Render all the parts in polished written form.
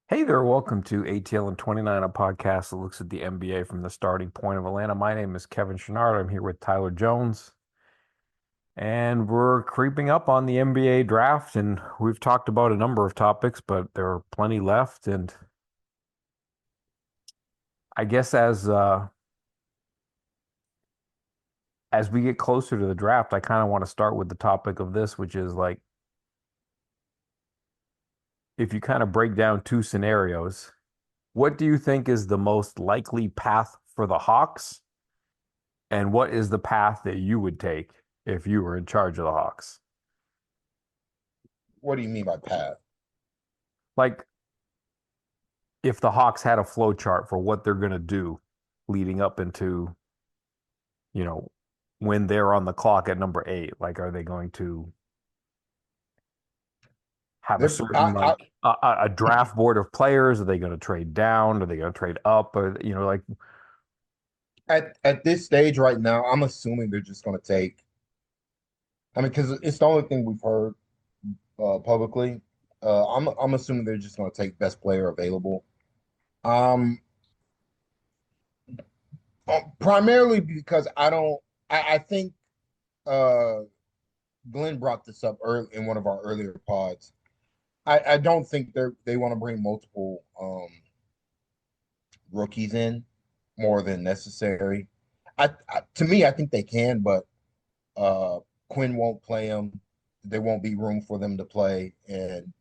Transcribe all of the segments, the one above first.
Hey there, welcome to ATL and 29, a podcast that looks at the NBA from the starting point of Atlanta. My name is Kevin Chenard. I'm here with Tyler Jones, and we're creeping up on the NBA draft, and we've talked about a number of topics, but there are plenty left. And I guess as we get closer to the draft, I kind of want to start with the topic of this, which is like if you kind of break down two scenarios, what do you think is the most likely path for the Hawks? And what is the path that you would take if you were in charge of the Hawks? What do you mean by path? Like if the Hawks had a flow chart for what they're going to do leading up into, you know, when they're on the clock at number 8, like are they going to have a They're, certain like a draft board of players? Are they going to trade down? Are they going to trade up? Or like at this stage right now, I'm assuming they're just going to take. I mean, because it's the only thing we've heard publicly. I'm assuming they're just going to take best player available. Um, Primarily because I don't. I think uh Glenn brought this up early in one of our earlier pods. I don't think they want to bring multiple rookies in more than necessary. To me, I think they can, but Quinn won't play them. There won't be room for them to play, and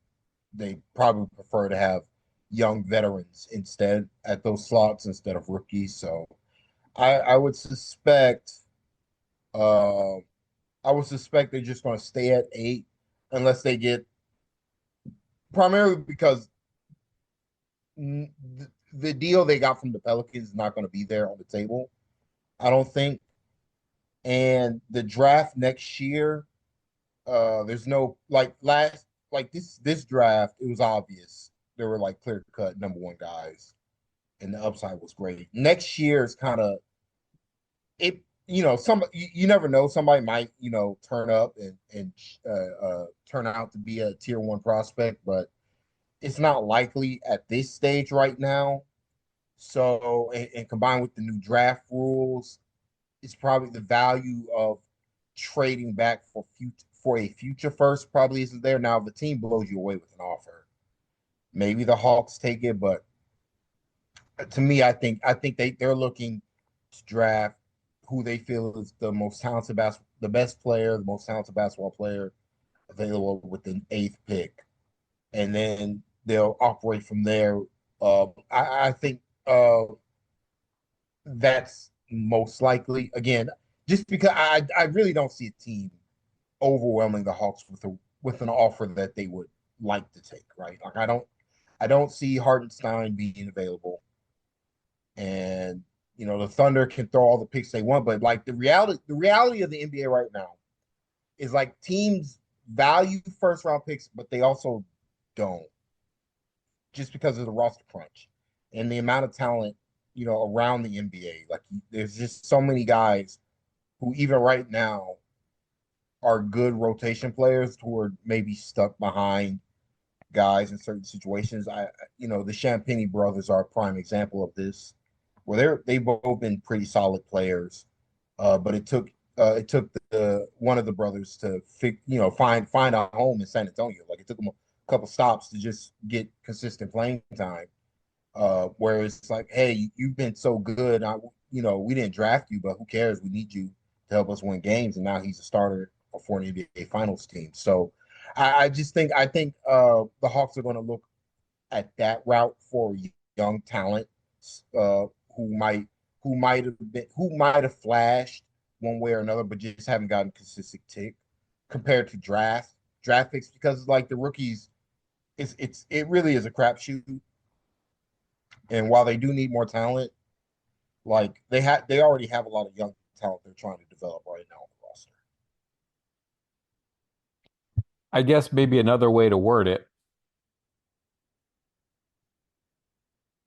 they probably prefer to have young veterans instead at those slots instead of rookies. So I would suspect uh, they're just going to stay at 8 unless they get primarily because the deal they got from the Pelicans is not going to be there on the table. I don't think. And the draft next year, there's no like this draft, it was obvious there were like clear cut number one guys, and the upside was great. Next year is kind of it. You never know. Somebody might turn up and turn out to be a tier one prospect, but it's not likely at this stage right now. So, and combined with the new draft rules, it's probably the value of trading back for a future first probably isn't there. Now, if the team blows you away with an offer, maybe the Hawks take it. But to me, I think they're looking to draft who they feel is the best player, the most talented basketball player available with the eighth pick, and then they'll operate from there. I think that's most likely. Again, just because I really don't see a team overwhelming the Hawks with an offer that they would like to take, right? Like I don't see Hartenstein being available. And the Thunder can throw all the picks they want, but like the reality of the NBA right now is like teams value first round picks, but they also don't just because of the roster crunch and the amount of talent, around the NBA. Like there's just so many guys who even right now are good rotation players who are maybe stuck behind guys in certain situations. The Champagny brothers are a prime example of this, where they've both been pretty solid players, but it took the one of the brothers to find a home in San Antonio. Like it took them a couple stops to just get consistent playing time. Where it's like, hey, you've been so good. We didn't draft you, but who cares? We need you to help us win games. And now he's a starter for an NBA Finals team. So I think the Hawks are going to look at that route for young talent, uh, who might who might have flashed one way or another, but just haven't gotten consistent tick compared to draft picks because like the rookies, it really is a crapshoot. And while they do need more talent, like they already have a lot of young talent they're trying to develop right now on the roster. I guess maybe another way to word it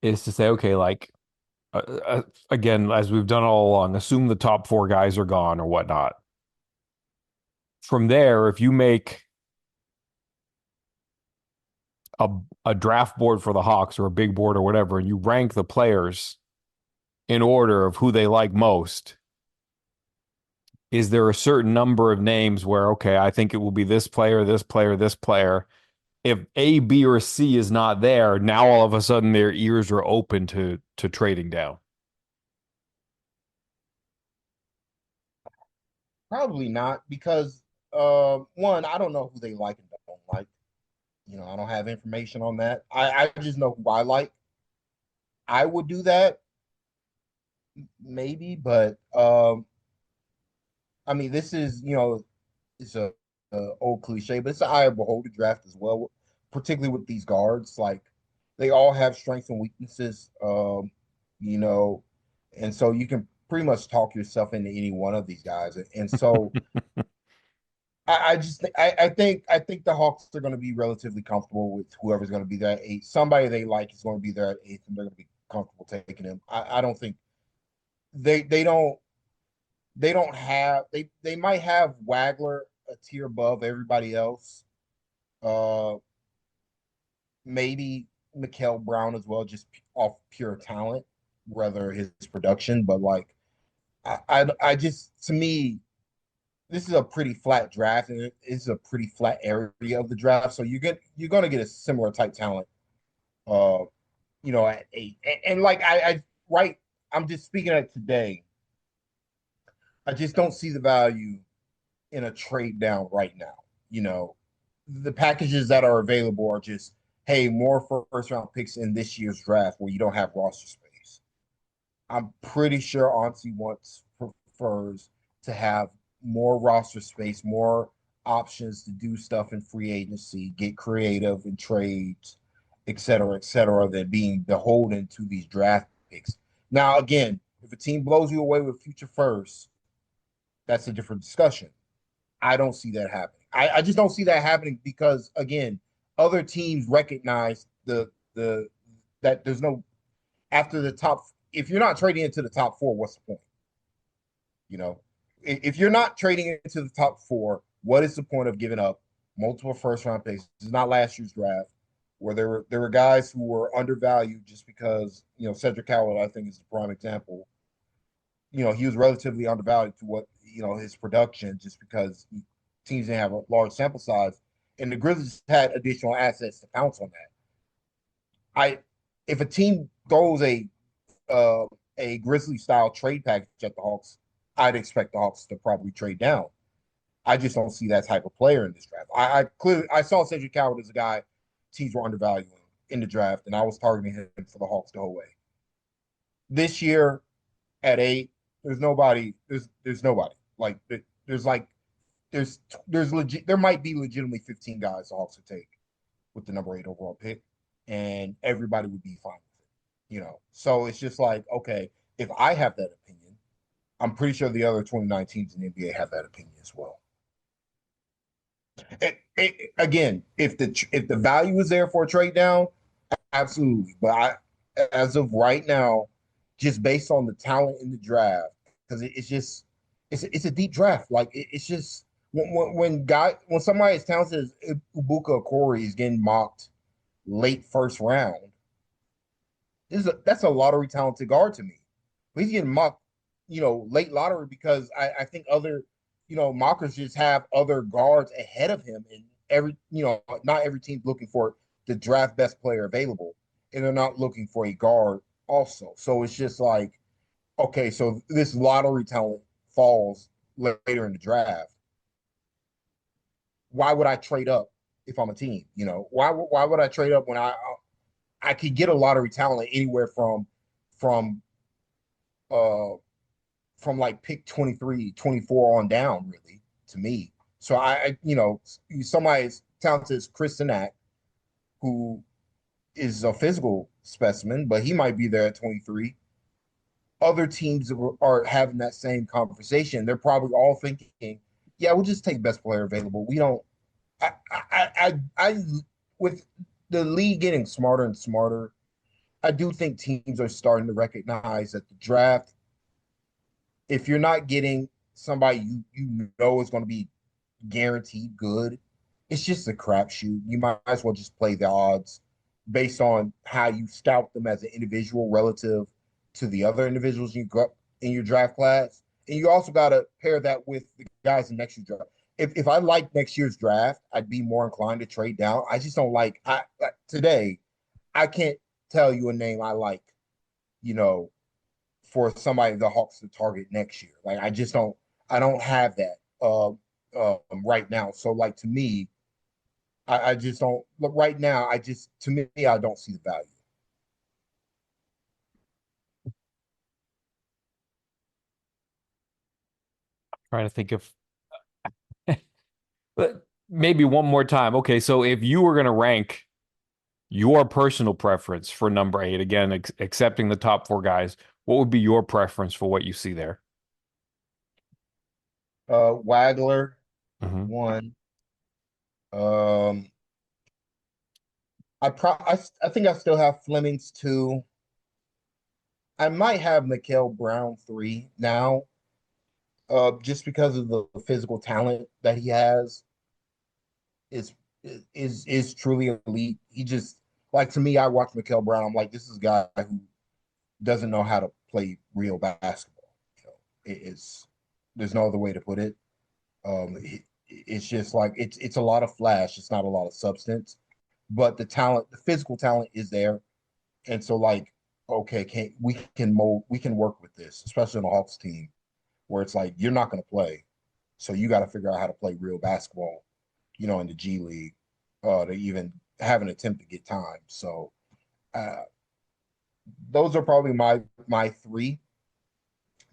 is to say, okay, like again, as we've done all along, assume the top 4 guys are gone or whatnot. From there, if you make a a draft board for the Hawks or a big board or whatever, and you rank the players in order of who they like most, is there a certain number of names where, okay, I think it will be this player, this player, this player. If A, B, or C is not there, now all of a sudden their ears are open to trading down. Probably not because one, I don't know who they like and don't like. I don't have information on that. I just know who I like. I would do that maybe, but I mean, this is it's a old cliche, but it's an eye of beholder draft as well, particularly with these guards. Like they all have strengths and weaknesses, you know, and so you can pretty much talk yourself into any one of these guys. And so I just I think the Hawks are going to be relatively comfortable with whoever's going to be there at eight. Somebody they like is going to be there at eighth, and they're going to be comfortable taking him. I don't think they don't have they might have Wagler a tier above everybody else. Uh, Maybe Mikael Brown as well, just off pure talent, rather his production. But like I just to me, this is a pretty flat draft, and it is a pretty flat area of the draft. So you're gonna get a similar type talent, uh, at eight. And like I right, I'm just speaking of today. I just don't see the value in a trade down right now. You know, the packages that are available are just, hey, more first round picks in this year's draft where you don't have roster space. I'm pretty sure Auntie prefers to have more roster space, more options to do stuff in free agency, get creative in trades, et cetera, than being beholden to these draft picks. Now, again, if a team blows you away with future first, that's a different discussion. I don't see that happening. I just don't see that happening because again, other teams recognize the that there's no after the top. If you're not trading into the top four, what's the point? You know, if you're not trading into the top four, what is the point of giving up multiple first round picks? This is not last year's draft where there were guys who were undervalued just because Cedric Howard I think is the prime example. He was relatively undervalued to what his production just because teams didn't have a large sample size, and the Grizzlies had additional assets to pounce on that. I If a team throws a Grizzly style trade package at the Hawks, I'd expect the Hawks to probably trade down. I just don't see that type of player in this draft. I clearly I saw Cedric Howard as a guy teams were undervaluing in the draft, and I was targeting him for the Hawks the whole way. This year at eight, there's nobody. There's nobody. Like there's like there's legit. There might be legitimately 15 guys the Hawks would take with the number eight overall pick, and everybody would be fine with it. So it's just like, okay, if I have that opinion, I'm pretty sure the other 29 teams in the NBA have that opinion as well. Again, if the value is there for a trade down, absolutely. But as of right now, just based on the talent in the draft, because it's just it's a deep draft. Like it's just when somebody as talented as Ibuka Corey is getting mocked late first round, that's a lottery talented guard to me. But he's getting mocked, late lottery because I think other, mockers just have other guards ahead of him, and not every team's looking for the draft best player available, and they're not looking for a guard also. So it's just like, okay, so this lottery talent falls later in the draft. Why would I trade up if I'm a team? Why would I trade up when I could get a lottery talent anywhere from uh from like pick 23, 24 on down, really, to me. So somebody as talented as Chris Sinak, who is a physical specimen, but he might be there at 23. Other teams are having that same conversation. They're probably all thinking, yeah, we'll just take best player available. We don't, I with the league getting smarter and smarter, I do think teams are starting to recognize that the draft, if you're not getting somebody you know is going to be guaranteed good, it's just a crapshoot. You might as well just play the odds based on how you scout them as an individual relative to the other individuals you got in your draft class. And you also got to pair that with the guys in next year's draft. If I like next year's draft, I'd be more inclined to trade down. I just don't like today. I can't tell you a name I like, you know, for somebody the Hawks to target next year. Like I don't have that right now. So like to me, I just don't look right now. To me, I don't see the value. Trying to think of but maybe one more time. Okay, so if you were going to rank your personal preference for number eight, again, accepting the top four guys, what would be your preference for what you see there? Wagler Hmm. one. Um, I think I still have Flemings two. I might have Mikael Brown three now, just because of the physical talent that he has is is truly elite. He just like to me, I watch Mikael Brown. I'm like, this is a guy who doesn't know how to play real basketball. You know, it's there's no other way to put it. It's just like it's a lot of flash. It's not a lot of substance, but the talent, the physical talent is there. And so like, okay, we can work with this, especially on the Hawks team, where it's like you're not going to play, so you got to figure out how to play real basketball, in the G League, to even have an attempt to get time. So uh, those are probably my three.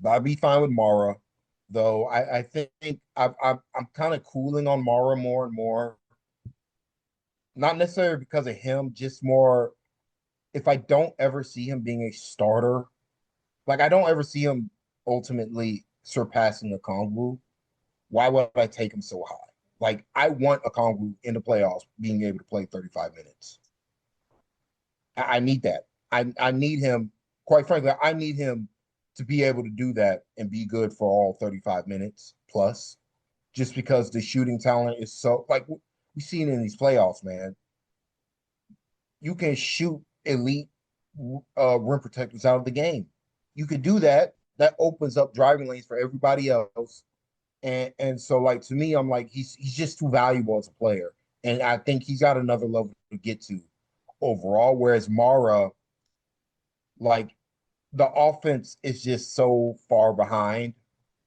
But I'd be fine with Mara, though. I think I'm kind of cooling on Mara more and more. Not necessarily because of him, just more if I don't ever see him being a starter, like I don't ever see him ultimately surpassing a Kongwu. Why would I take him so high? Like I want a Kongwu in the playoffs being able to play 35 minutes. I need that. I need him, quite frankly, I need him to be able to do that and be good for all 35 minutes plus, just because the shooting talent is so like we seen in these playoffs, man. You can shoot elite rim protectors out of the game. You could do that. That opens up driving lanes for everybody else. And so like to me, I'm like he's just too valuable as a player. And I think he's got another level to get to overall. Whereas Mara, like the offense is just so far behind,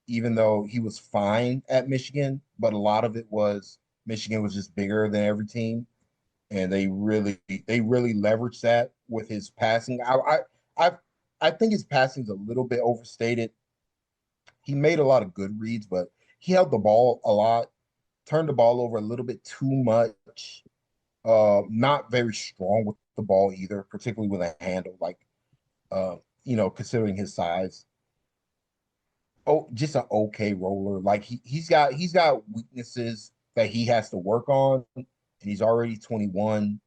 even though he was fine at Michigan, but a lot of it was Michigan was just bigger than every team, and they really leveraged that with his passing. I I think his passing's a little bit overstated. He made a lot of good reads, but he held the ball a lot, turned the ball over a little bit too much. Not very strong with the ball either, particularly with a handle. Like, uh, considering his size, oh, just an okay roller. Like he's got weaknesses that he has to work on, and he's already 21.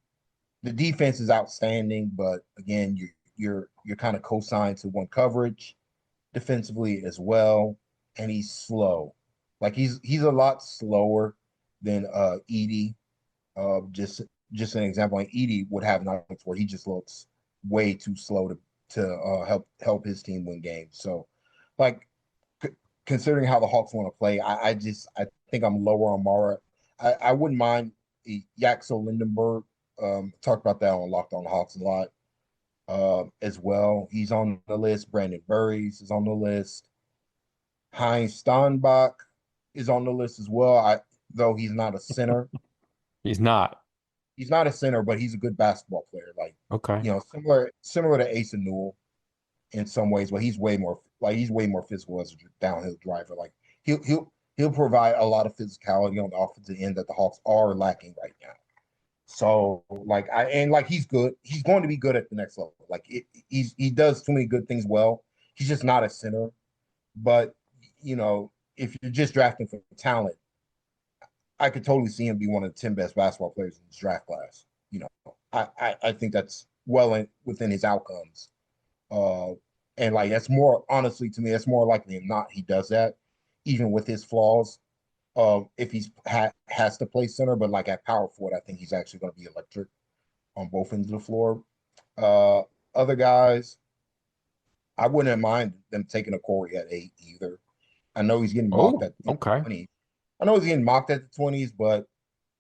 The defense is outstanding, but again, you're kind of co-signed to one coverage defensively as well, and he's slow. Like he's a lot slower than Edie. Just an example, like Edie would have nights where he just looks way too slow to help his team win games. So, like c- considering how the Hawks want to play, I think I'm lower on Mara. I wouldn't mind Yaxel Lindenberg. Talked about that on Locked On Hawks a lot as well. He's on the list. Brandon Burries is on the list. Heinz Steinbach is on the list as well. Though he's not a center. He's not. He's not a center, but he's a good basketball player. Like, Okay. similar to Ace and Newell in some ways, but he's way more physical as a downhill driver. Like he'll provide a lot of physicality on the offensive end that the Hawks are lacking right now. So like he's good. He's going to be good at the next level. Like he does too many good things well. He's just not a center. But if you're just drafting for talent, I could totally see him be one of the 10 best basketball players in this draft class. I think that's within his outcomes. Uh, and like that's more honestly to me, that's more likely than not he does that, even with his flaws. if has to play center, but like at power forward, I think he's actually going to be electric on both ends of the floor. Uh, Other guys, I wouldn't mind them taking a Corey at 8 either. I know he's getting mocked Oh, at the okay. 20s. I know he's getting mocked at the 20s, but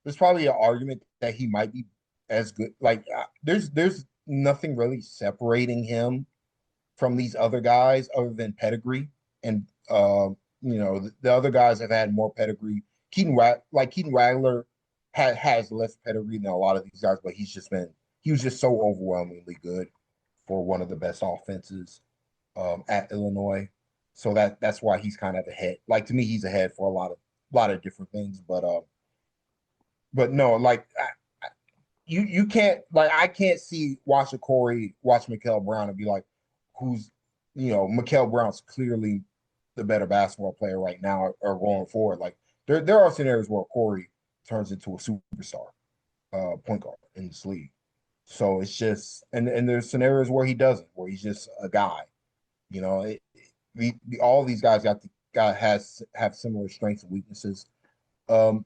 there's probably an argument that he might be as good. Like there's nothing really separating him from these other guys other than pedigree. And the other guys have had more pedigree. Keaton Wagler has less pedigree than a lot of these guys, but he was just so overwhelmingly good for one of the best offenses at Illinois. So that's why he's kind of ahead. Like to me, he's ahead for a lot of different things. But no, like you can't like I can't see watch Mikael Brown and be like, who's Mikael Brown's clearly the better basketball player right now or going forward. Like there are scenarios where Corey turns into a superstar point guard in this league. So it's just and there's scenarios where he doesn't, where he's just a guy. You know, all these guys have similar strengths and weaknesses. Um,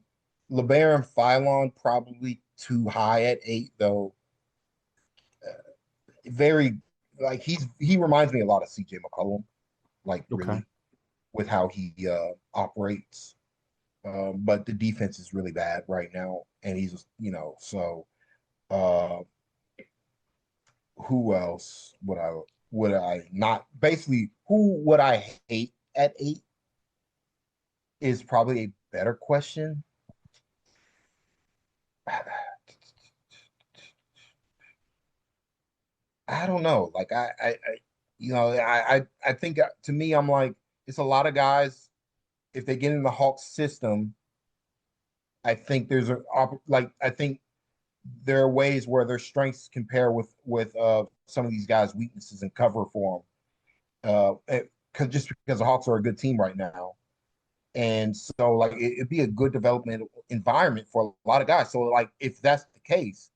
LeBaron Philon probably too high at 8 though. Very like he reminds me a lot of CJ McCollum, like Okay. really with how he operates. But the defense is really bad right now, and he's so. Uh, who else would I not basically who would I hate at 8 is probably a better question. I don't know. Like I think to me, I'm like, it's a lot of guys. If they get in the Hawks system, I think I think there are ways where their strengths compare with some of these guys' weaknesses and cover for them. Because just because the Hawks are a good team right now, and so like it'd be a good development environment for a lot of guys. So like if that's the case,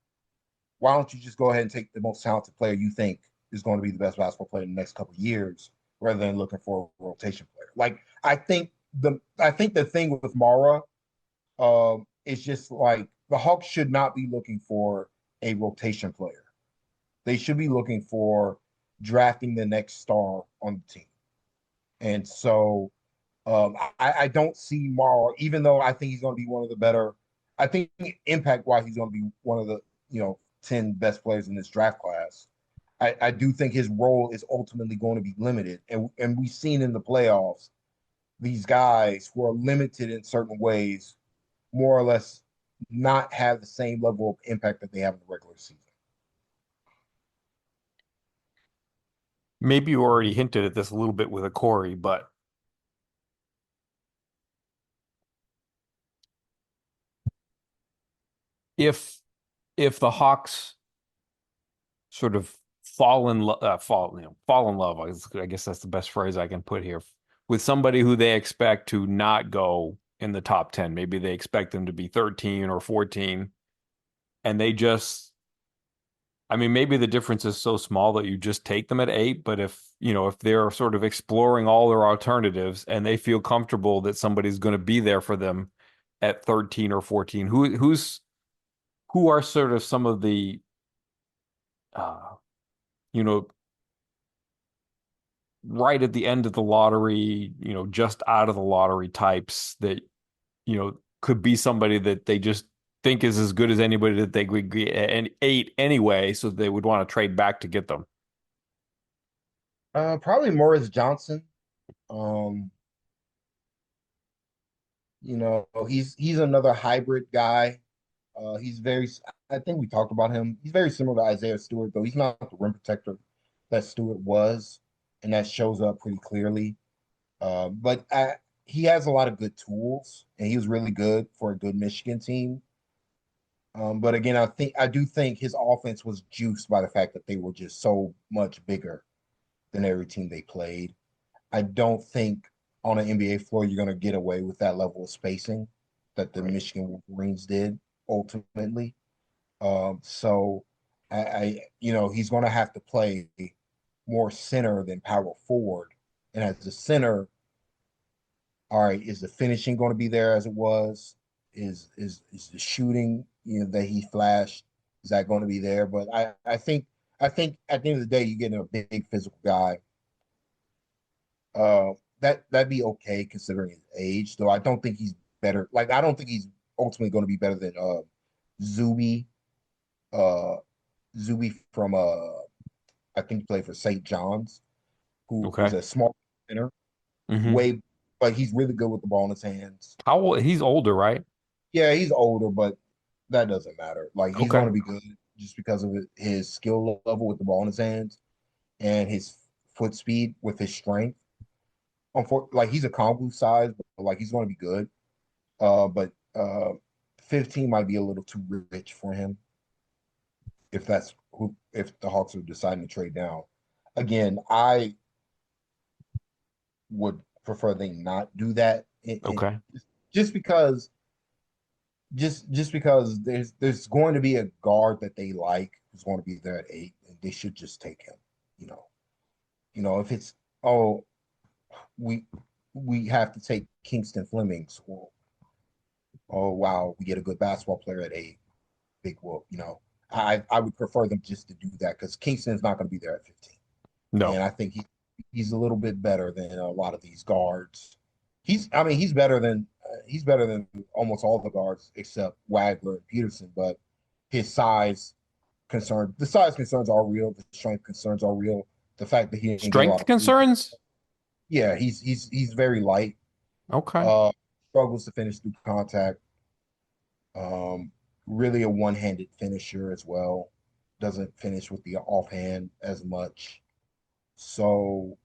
why don't you just go ahead and take the most talented player you think is going to be the best basketball player in the next couple of years, rather than looking for a rotation player? Like I think the thing with Mara is just like the Hawks should not be looking for a rotation player. They should be looking for drafting the next star on the team. And so I don't see Mara, even though I think he's going to be one of the better. I think impact wise, he's going to be one of the 10 best players in this draft class. I do think his role is ultimately going to be limited, and we've seen in the playoffs these guys who are limited in certain ways, more or less, not have the same level of impact that they have in the regular season. Maybe you already hinted at this a little bit with a Corey, but if if the Hawks sort of fall in love, I guess that's the best phrase I can put here, with somebody who they expect to not go in the top 10. Maybe they expect them to be 13 or 14, and they just I mean, maybe the difference is so small that you just take them at 8, but if they're sort of exploring all their alternatives and they feel comfortable that somebody's going to be there for them at 13 or 14, who are sort of some of the uh, you know, right at the end of the lottery, just out of the lottery types that, could be somebody that they just think is as good as anybody that they would get an 8 anyway, so they would want to trade back to get them. Probably Morris Johnson. Um, he's another hybrid guy. He's very, I think we talked about him. He's very similar to Isaiah Stewart, though he's not the rim protector that Stewart was, and that shows up pretty clearly. But he has a lot of good tools, and he was really good for a good Michigan team. But again, I do think his offense was juiced by the fact that they were just so much bigger than every team they played. I don't think on an NBA floor you're going to get away with that level of spacing that the Right. Michigan Wolverines did ultimately. So he's going to have to play more center than power forward, and as a center, all right, is the finishing going to be there as it was? Is the shooting, that he flashed, is that going to be there? But I think at the end of the day, you're getting a big physical guy. That'd be okay considering his age, though I don't think he's better. Like I don't think he's ultimately going to be better than Zuby, uh Zuby from I think he played for St. John's, who's Okay. a small center, Hmm. way, but he's really good with the ball in his hands. How old? He's older, right? Yeah, he's older, but that doesn't matter. Like he's going Okay. to be good just because of his skill level with the ball in his hands and his foot speed with his strength. Like he's a combo size, but like he's going to be good. But 15 might be a little too rich for him if the Hawks are deciding to trade down. Again, I would prefer they not do that. Okay. Just because just because there's going to be a guard that they like who's going to be there at 8, and they should just take him. You know, if it's, oh, we we have to take Kingston Flemings, or, oh wow, we get a good basketball player at 8, big whoop. I would prefer them just to do that because Kingston's not going to be there at 15, and No. I think he's a little bit better than a lot of these guards. I mean, he's better than almost all the guards except Wagler and Peterson, but his the size concerns are real. The strength concerns are real. The fact that he didn't get a lot Strength of free, concerns? yeah, he's very light. Okay. Uh, Struggles to finish through contact. Um, Really a one-handed finisher as well. Doesn't finish with the offhand as much. So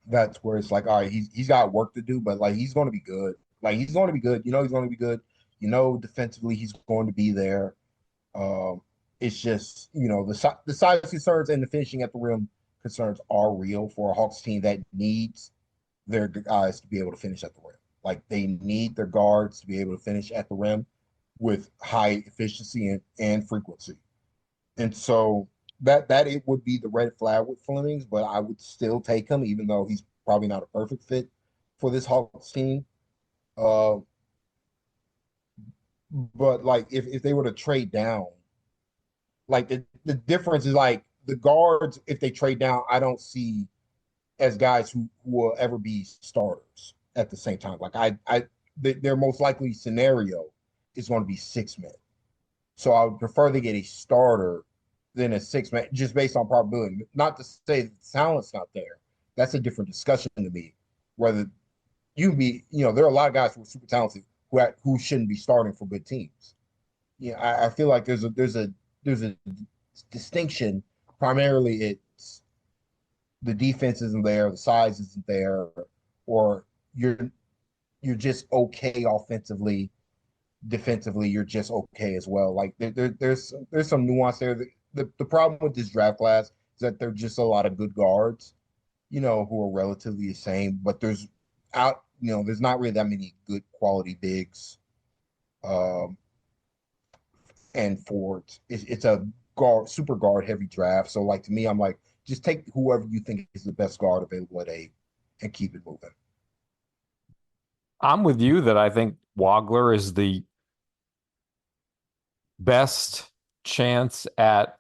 that's where it's like, all right, he's got work to do, but like he's going to be good. Like he's going to be good. He's going to be good. Defensively he's going to be there. Um, it's just the size concerns and the finishing at the rim concerns are real for a Hawks team that needs their guys to be able to finish at the rim. Like they need their guards to be able to finish at the rim with high efficiency and frequency. And so that it would be the red flag with Flemings, but I would still take him, even though he's probably not a perfect fit for this Hawks team. Uh, but like if they were to trade down, like the difference is like the guards, if they trade down, I don't see as guys who will ever be starters at the same time. Like their most likely scenario is going to be 6 men. So I would prefer they get a starter than a 6 man, just based on probability. Not to say that the talent's not there. That's a different discussion to me. Whether there are a lot of guys who are super talented who shouldn't be starting for good teams. Yeah, I feel like there's a distinction. Primarily, it's the defense isn't there, the size isn't there, or you're you're just okay offensively. Defensively, you're just okay as well. Like there's some nuance there. The problem with this draft class is that there's just a lot of good guards, who are relatively the same, but there's not really that many good quality bigs um, and forwards. It's a super guard heavy draft. So like to me, I'm like, just take whoever you think is the best guard available at 8 and keep it moving. I'm with you that I think Wagler is the best chance at,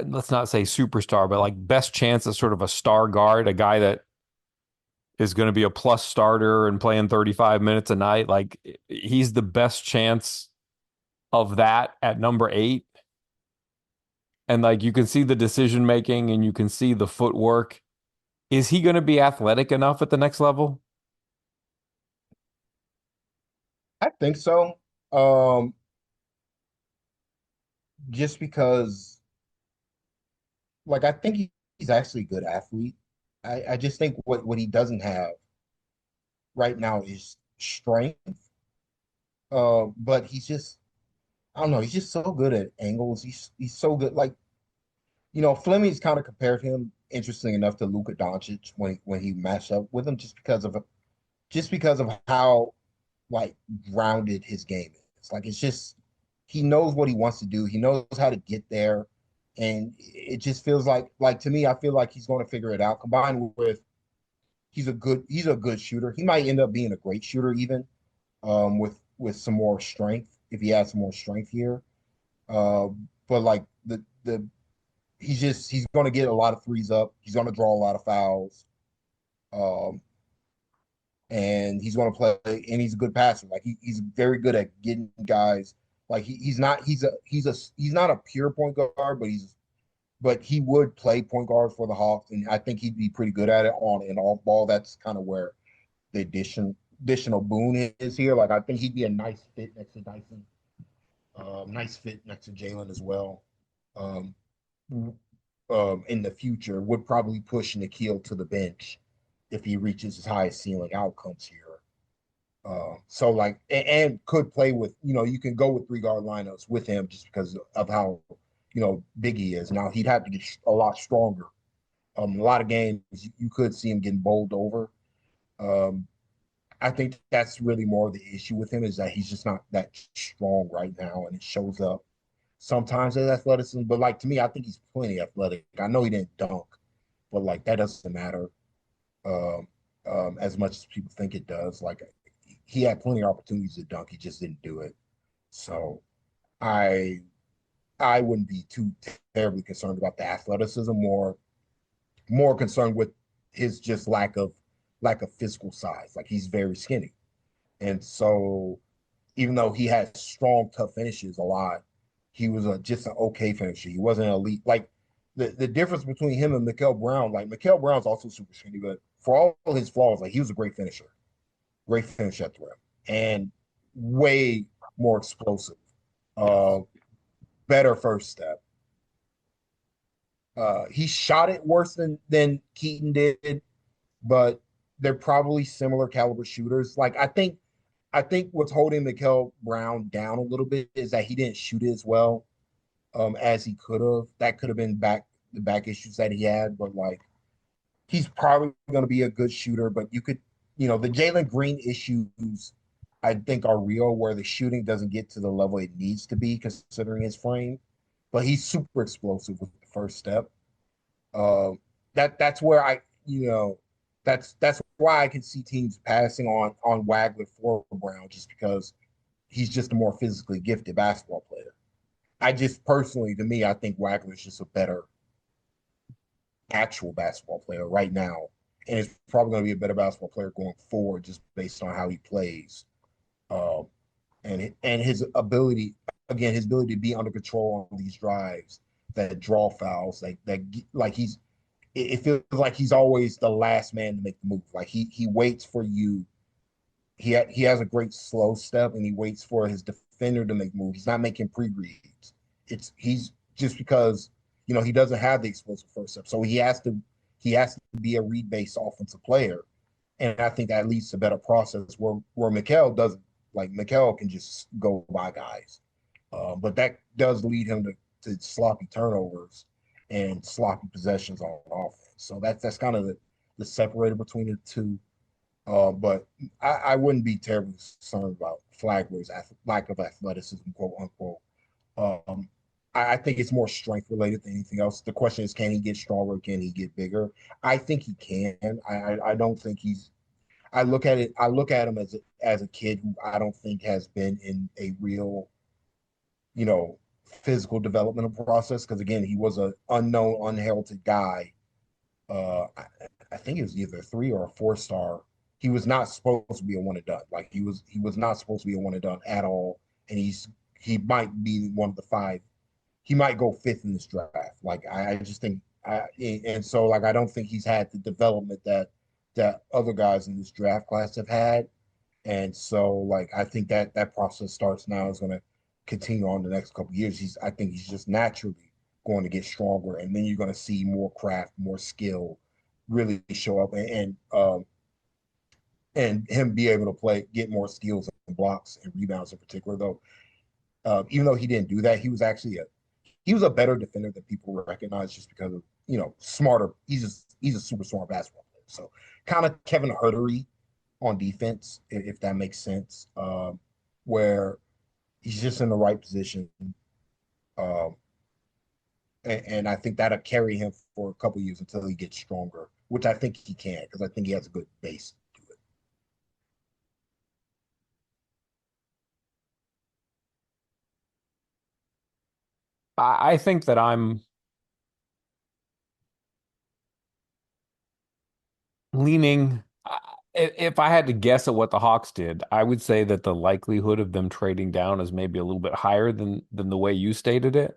let's not say superstar, but like best chance at sort of a star guard, a guy that is going to be a plus starter and playing 35 minutes a night. Like he's the best chance of that at number 8. And like you can see the decision making and you can see the footwork. Is he going to be athletic enough at the next level? I think so. Um, just because, like, I think he's actually a good athlete. I just think what he doesn't have right now is strength. But he's just, I don't know, he's just so good at angles. He's so good. Like, Fleming's kind of compared him, interesting enough, to Luka Doncic when he matched up with him, just because of how like grounded his game is. Like it's just he knows what he wants to do. He knows how to get there, and it just feels like to me, I feel like he's going to figure it out. Combined with he's a good shooter. He might end up being a great shooter even with some more strength if he has some more strength here. Uh, but like the he's going to get a lot of threes up. He's going to draw a lot of fouls. Um, and he's going to play, and he's a good passer. Like he's very good at getting guys. Like he's not a pure point guard, but he would play point guard for the Hawks, and I think he'd be pretty good at it on and off ball. That's kind of where the additional boon is here. Like I think he'd be a nice fit next to Dyson. Nice fit next to Jalen as well. Um, in the future would probably push Nikhil to the bench if he reaches his highest ceiling outcomes here. So like and could play with you can go with three guard lineups with him just because of how big he is. Now he'd have to get a lot stronger. A lot of games you could see him getting bowled over. Um, I think that's really more of the issue with him is that he's just not that strong right now, and it shows up sometimes as athleticism. But like to me, I think he's plenty athletic. I know he didn't dunk, but like that doesn't matter um, as much as people think it does. Like he had plenty of opportunities to dunk, he just didn't do it. So I I wouldn't be too terribly concerned about the athleticism, more concerned with his just lack of physical size. Like he's very skinny, and so even though he had strong, tough finishes a lot, he was just an okay finisher. He wasn't an elite. Like the difference between him and Mikael Brown, like Mikael Brown's also super skinny, but for all his flaws, like he was a great finisher at the rim, and way more explosive. Uh, Better first step. He shot it worse than Keaton did, but they're probably similar caliber shooters. Like I think what's holding Mikael Brown down a little bit is that he didn't shoot it as well as he could have. That could have been the back issues that he had, but like he's probably going to be a good shooter. But the Jalen Green issues I think are real, where the shooting doesn't get to the level it needs to be considering his frame. But he's super explosive with the first step. Um, that's where that's why I can see teams passing on Wagler for Brown just because he's just a more physically gifted basketball player. I just personally, to me, I think Wagler is just a better actual basketball player right now, and is probably going to be a better basketball player going forward just based on how he plays, um, and his ability again, his ability to be under control on these drives that draw fouls, like it feels like he's always the last man to make the move. Like he waits for you. He has a great slow step, and he waits for his defender to make moves. He's not making pre-reads. He's just because he doesn't have the explosive first step, so he has to be a read-based offensive player, and I think that leads to better process where Mikal doesn't. Like Mikal can just go by guys, but that does lead him to sloppy turnovers and sloppy possessions on offense. So that's kind of the separator between the two. But I wouldn't be terribly concerned about Flagler's lack of athleticism, quote unquote. Um, I think it's more strength related than anything else. The question is, can he get stronger? Can he get bigger? I think he can. I don't think he's. I look at it. I look at him as a kid who I don't think has been in a real, physical developmental process. Because again, he was an unknown, unheralded guy. I think it was either a 3 or a 4 star. He was not supposed to be a one and done. Like he was not supposed to be a one and done at all. And he might be one of the five. He might go fifth in this draft. Like I just think and so like I don't think he's had the development that other guys in this draft class have had. And so like I think that process starts now is going to continue on the next couple of years. I think he's just naturally going to get stronger, and then you're going to see more craft, more skill really show up, and him be able to get more skills and blocks and rebounds in particular. Though, even though he didn't do that, he was a better defender than people recognize just because of smarter. He's a super smart basketball player. So kind of Kevin Hertery on defense, if that makes sense, where he's just in the right position. Um, and I think that'll carry him for a couple years until he gets stronger which I think he can because I think he has a good base to it. I think that I'm leaning. If I had to guess at what the Hawks did, I would say that the likelihood of them trading down is maybe a little bit higher than the way you stated it.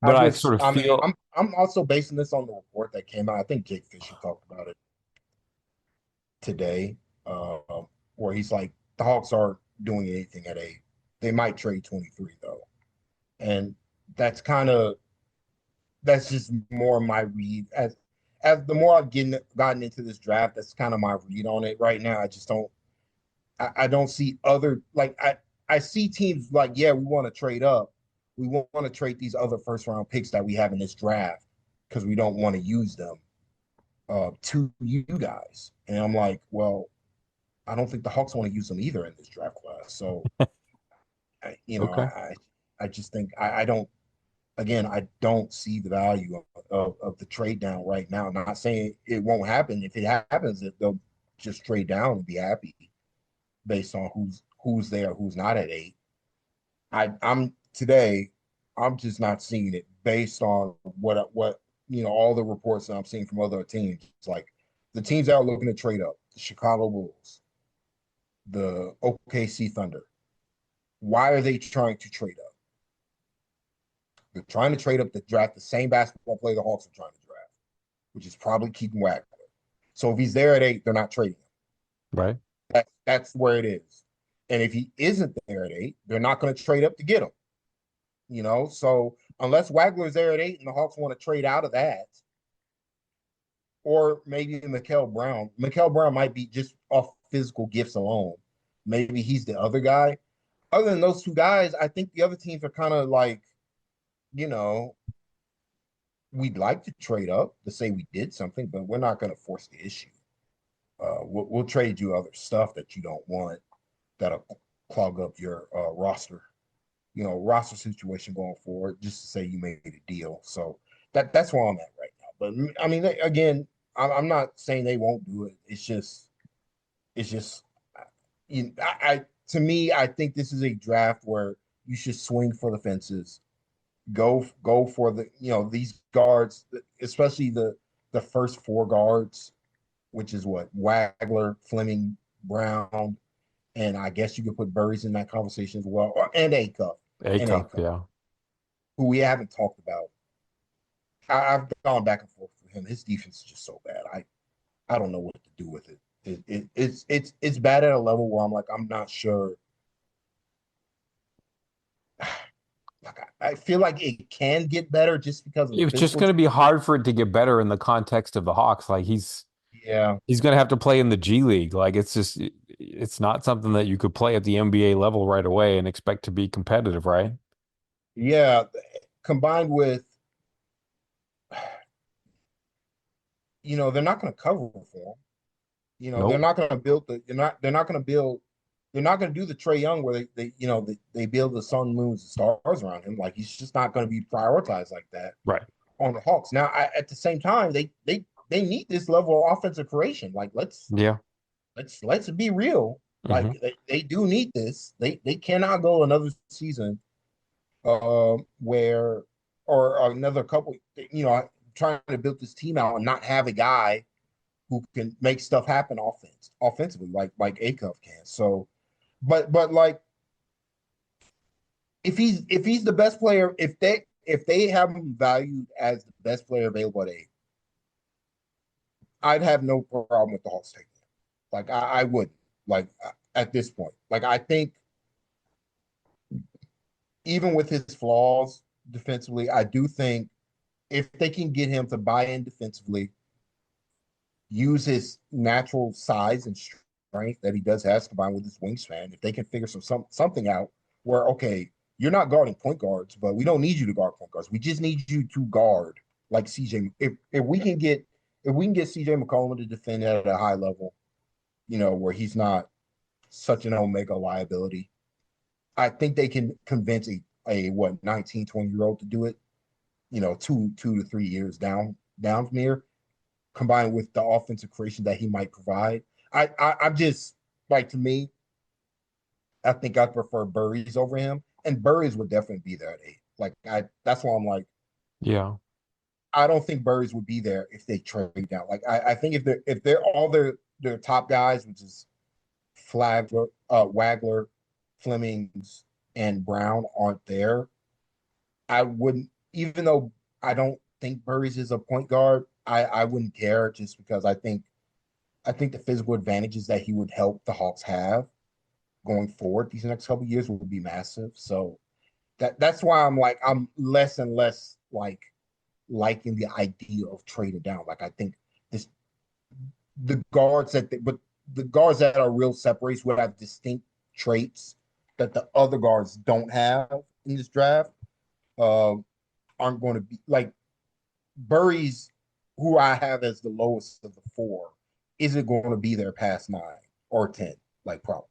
But I sort of I mean, feel I'm also basing this on the report that came out. I think Jake Fisher talked about it today, uh, where he's like the Hawks aren't doing anything at 8. They might trade 23 though, and that's kind of that's just more my read as the more I've gotten into this draft. That's kind of my read on it right now. I just don't I don't see other like I see teams like yeah we want to trade up, we want to trade these other first round picks that we have in this draft because we don't want to use them to you guys, and I'm like well I don't think the Hawks want to use them either in this draft class. So you know okay. I just think I don't again I don't see the value of the trade down right now. Not saying it won't happen. If it happens, they'll just trade down and be happy based on who's there, who's not at 8. I'm today. I'm just not seeing it based on what all the reports that I'm seeing from other teams. It's like the teams that are looking to trade up, the Chicago Bulls, the OKC Thunder. Why are they trying to trade up? They're trying to trade up to draft the same basketball player the Hawks are trying to draft, which is probably Keaton Wagner. So if he's there at 8, they're not trading him. Right. That's where it is. And if he isn't there at 8, they're not going to trade up to get him. So unless Wagler's there at 8 and the Hawks want to trade out of that, or maybe Mikael Brown. Mikael Brown might be just off physical gifts alone. Maybe he's the other guy. Other than those two guys, I think the other teams are kind of like, you know, we'd like to trade up to say we did something, but we're not going to force the issue. We'll trade you other stuff that you don't want that'll clog up your roster situation going forward, just to say you made a deal. So that's where I'm at right now. But I mean, again, I'm not saying they won't do it. It's just, to me, I think this is a draft where you should swing for the fences. Go for these guards, especially the first 4 guards, which is what Wagler, Fleming, Brown, and I guess you could put Burries in that conversation as well, and A and A cup, Cup, yeah. who we haven't talked about. I've gone back and forth with him. His defense is just so bad. I don't know what to do with it. It's bad at a level where I'm like I'm not sure. Like I feel like it can get better just because of the It's just physical going to be challenges. hard for it to get better in the context of the Hawks. Like Yeah, he's going to have to play in the G League. Like it's not something that you could play at the NBA level right away and expect to be competitive, right? yeah. Combined with they're not going to cover for him. They're Nope. not going to build they're not going to build they're not going to do the Trey Young where they build the sun, moons, and stars around him. Like he's just not going to be prioritized like that Right. on the Hawks. Now, at the same time, they need this level of offensive creation. Like Yeah. let's be real. Like Hmm. they do need this. They cannot go another season where or another couple. Trying to build this team out and not have a guy who can make stuff happen offensively, like Acuff can. So, but like if he's the best player, if they have him valued as the best player available at 8, I'd have no problem with the Hawks taking him. Like I wouldn't like at this point. Like I think even with his flaws defensively, I do think if they can get him to buy in defensively, use his natural size and strength that he does have combined with his wingspan, if they can figure something out where okay, you're not guarding point guards, but we don't need you to guard point guards. We just need you to guard like CJ. If we can get CJ McCollum to defend at a high level, where he's not such an omega liability, I think they can convince a what 19, 20-year-old to do it, 2 to 3 years down from here. combined with the offensive creation that he might provide. I'm just like to me, I think I prefer Burries over him, and Burries would definitely be there at 8. Like I, that's why I'm like, Yeah. I don't think Burries would be there if they trade down. Like I think if they're all their top guys, which is Wagler, Flemings, and Brown aren't there, I wouldn't. Even though I don't think Burries is a point guard, I wouldn't care just because I think the physical advantages that he would help the Hawks have going forward these next couple of years would be massive. So that's why I'm less and less liking the idea of trading down. Like I think this but the guards that are real separates would have distinct traits that the other guards don't have in this draft. Uh, aren't going to be like Burry's, who I have as the lowest of the four, isn't going to be there past 9 or 10, like probably.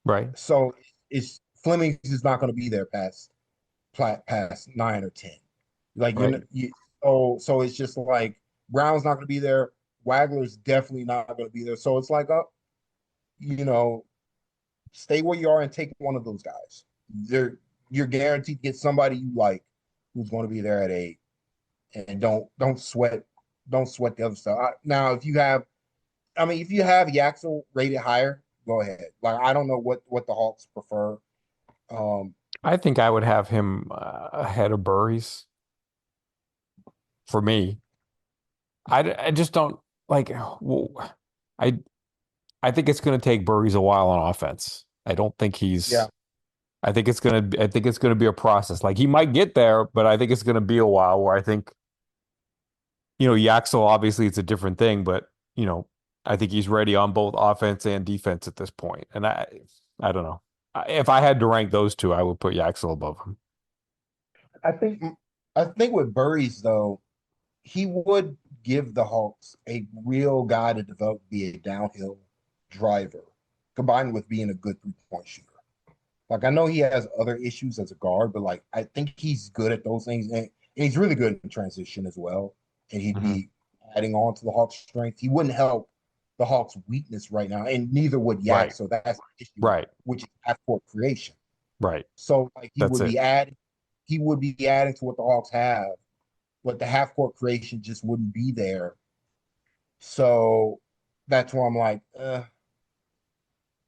Right. So it's Fleming is not going to be there past 9 or 10. Like Right. so it's just like Brown's not going to be there. Wagler's definitely not going to be there. So it's like, you know, stay where you are and take one of those guys. You're guaranteed to get somebody you like who's going to be there at 8, and don't sweat the other stuff. Now, if you have Yaxel rated higher, go ahead. Like I don't know what the Hawks prefer. Um, I think I would have him ahead of Burries for me. I just don't like. Well, I I think it's going to take Burries a while on offense. I don't think yeah, he's. I think it's going to be a process. Like he might get there, but I think it's going to be a while. Where I think Yaxel obviously it's a different thing, but I think he's ready on both offense and defense at this point. And I don't know. If I had to rank those two, I would put Yaxel above him. I think I think with Burries though, he would give the Hawks a real guy to develop, be a downhill driver, combined with being a good 3-point shooter. Like I know he has other issues as a guard, but like I think he's good at those things, and he's really good in transition as well. And he'd Hmm. be adding on to the Hawks' strength. He wouldn't help the Hawks' weakness right now, and neither would Yak. Right. So that's the issue, Right. which is half-court creation. Right. So like That's it. he would be adding to what the Hawks have, but the half-court creation just wouldn't be there. So that's why I'm like,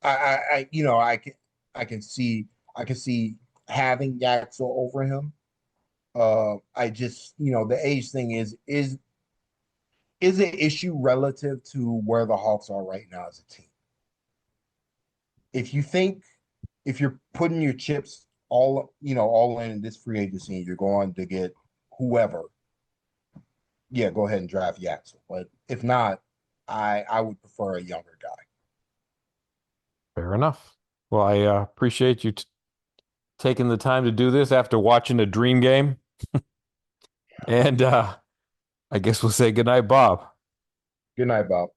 I can see having Yaxel over him. I just the age thing is an issue relative to where the Hawks are right now as a team. If you think if you're putting your chips all in this free agency and you're going to get whoever, yeah, go ahead and draft Yaxel. But if not, I would prefer a younger guy. Fair enough. Well, I appreciate you taking the time to do this after watching a dream game. And I guess we'll say goodnight, Bob. Good night, Bob.